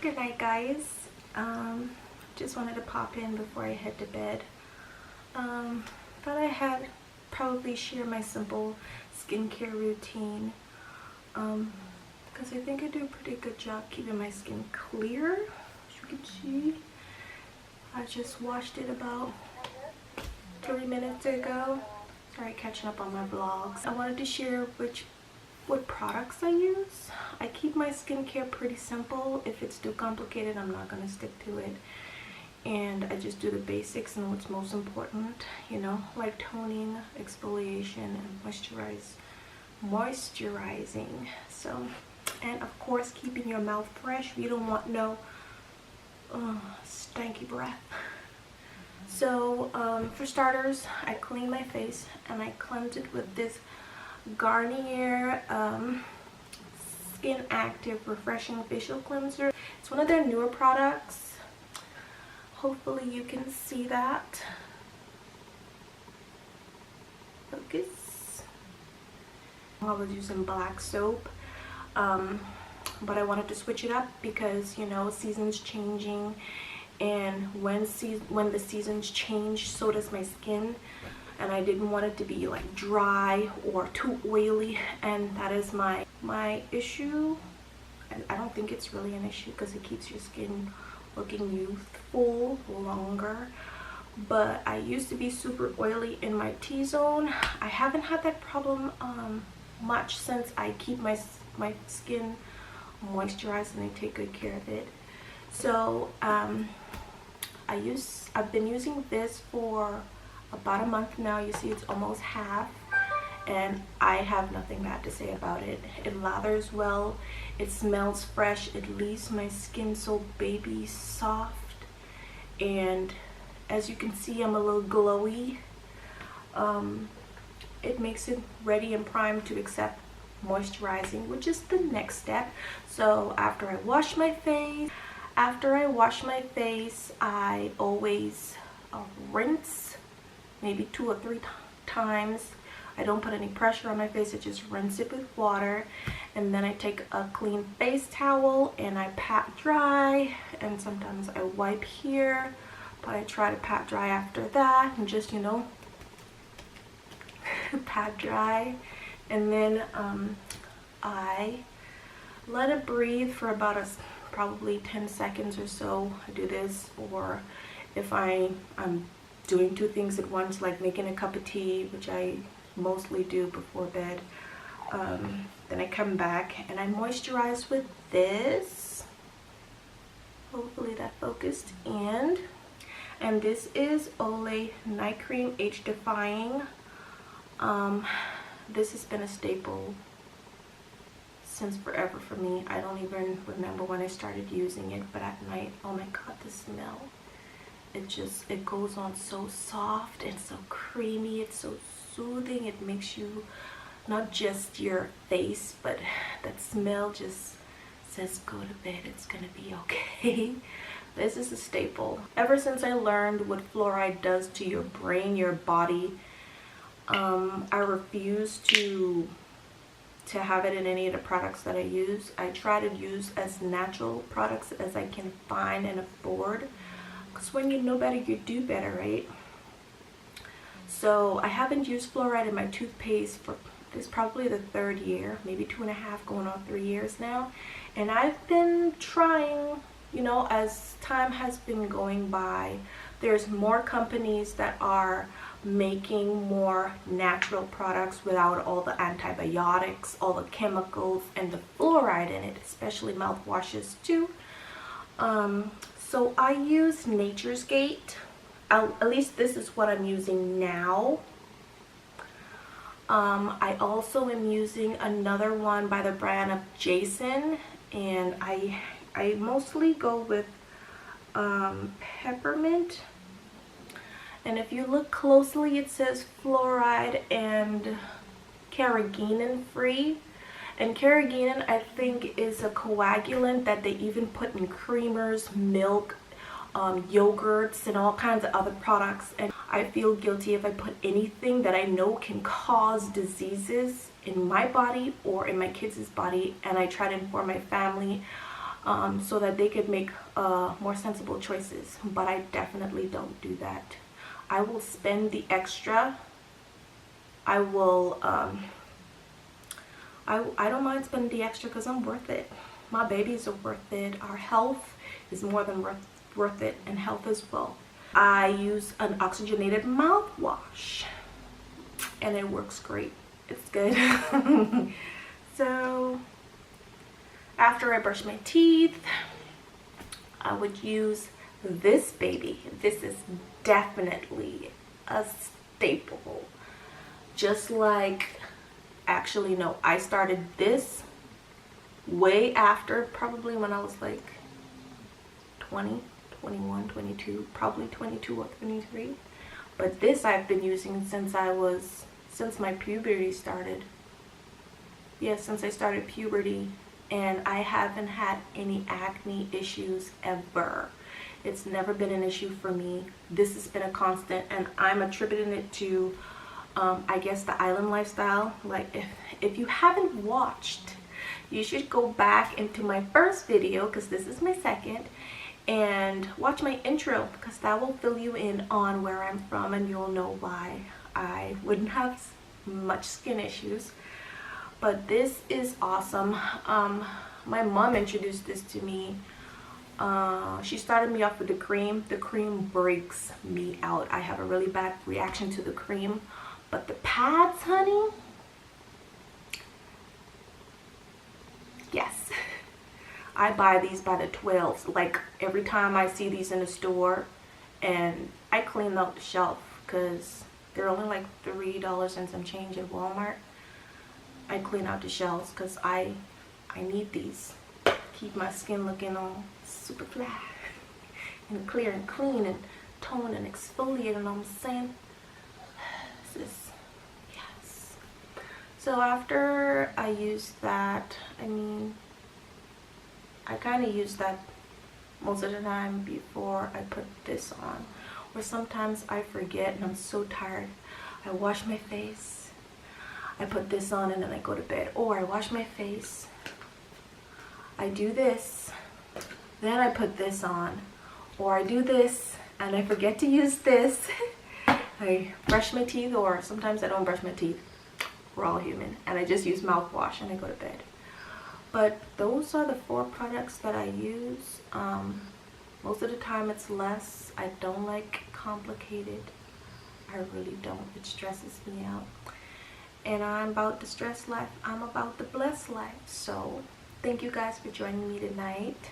Good night, guys. Just wanted to pop in before I head to bed. Thought I had probably share my simple skincare routine because I think I do a pretty good job keeping my skin clear. As you can see, I just washed it about 3 minutes ago. Sorry, catching up on my vlogs. I wanted to share what products I use. I keep my skincare pretty simple. If it's too complicated, I'm not gonna stick to it. And I just do the basics and what's most important, you know, like toning, exfoliation, and moisturizing. So, and of course, keeping your mouth fresh. You don't want no stanky breath. So, for starters, I clean my face and I cleanse it with this Garnier Skin Active Refreshing Facial Cleanser. It's one of their newer products. Hopefully you can see that. Focus. I was using black soap, but I wanted to switch it up because, you know, season's changing, and when the seasons change, so does my skin. And I didn't want it to be like dry or too oily, and that is my issue. And I don't think it's really an issue because it keeps your skin looking youthful longer. But I used to be super oily in my T-zone. I haven't had that problem much since I keep my skin moisturized and I take good care of it. So I've been using this for about a month now. You see it's almost half, and I have nothing bad to say about it. It lathers well, it smells fresh, it leaves my skin so baby soft, and as you can see, I'm a little glowy. It makes it ready and primed to accept moisturizing, which is the next step. So after I wash my face, I always rinse maybe 2 or 3 times. I don't put any pressure on my face. I just rinse it with water, and then I take a clean face towel and I pat dry, and sometimes I wipe here, but I try to pat dry after that, and just, you know, pat dry. And then I let it breathe for about probably 10 seconds or so. I do this, or if I'm doing 2 things at once, like making a cup of tea, which I mostly do before bed, then I come back and I moisturize with this. Hopefully that focused. And this is Olay Night Cream Age Defying. This has been a staple since forever for me. I don't even remember when I started using it, but at night, oh my god, the smell. It goes on so soft and so creamy. It's so soothing. It makes you, not just your face, but that smell just says go to bed, it's gonna be okay. This is a staple. Ever since I learned what fluoride does to your brain, your body, I refuse to have it in any of the products that I use. I try to use as natural products as I can find and afford, because when you know better, you do better, right? So I haven't used fluoride in my toothpaste for this probably the 3rd year, maybe 2.5 going on 3 years now. And I've been trying, you know, as time has been going by, there's more companies that are making more natural products without all the antibiotics, all the chemicals, and the fluoride in it, especially mouthwashes too. So I use Nature's Gate. At least this is what I'm using now. I also am using another one by the brand of Jason, and I mostly go with peppermint. And if you look closely, it says fluoride and carrageenan free. And carrageenan, I think, is a coagulant that they even put in creamers, milk, yogurts, and all kinds of other products. And I feel guilty if I put anything that I know can cause diseases in my body or in my kids' body. And I try to inform my family so that they could make more sensible choices. But I definitely don't do that. I will spend the extra. I will, I don't mind spending the extra because I'm worth it. My babies are worth it. Our health is more than worth it, and health as well. I use an oxygenated mouthwash and it works great. It's good. So after I brush my teeth, I would use this baby. This is definitely a staple. Just like, actually no, I started this way after, probably when I was like 20, 21, 22, probably 22 or 23. But this I've been using since my puberty started. Yeah, since I started puberty, and I haven't had any acne issues ever. It's never been an issue for me. This has been a constant, and I'm attributing it to I guess the island lifestyle. Like, if you haven't watched, you should go back into my first video, because this is my second, and watch my intro, because that will fill you in on where I'm from, and you'll know why I wouldn't have much skin issues. But this is awesome. My mom introduced this to me. She started me off with the cream. The cream breaks me out. I have a really bad reaction to the cream. But the pads, honey, yes. I buy these by the 12s. Like, every time I see these in the store, and I clean out the shelf because they're only like $3 and some change at Walmart. I clean out the shelves because I need these. Keep my skin looking all super flat and clear and clean and toned and exfoliated, you know what I'm saying? This is, yes. So after I use that, I kind of use that most of the time before I put this on. Or sometimes I forget and I'm so tired. I wash my face, I put this on, and then I go to bed. Or I wash my face, I do this, then I put this on. Or I do this and I forget to use this. I brush my teeth, or sometimes I don't brush my teeth. We're all human. And I just use mouthwash and I go to bed. But those are the 4 products that I use. Most of the time it's less. I don't like complicated. I really don't. It stresses me out. And I'm about the stress life. I'm about the blessed life. So thank you guys for joining me tonight.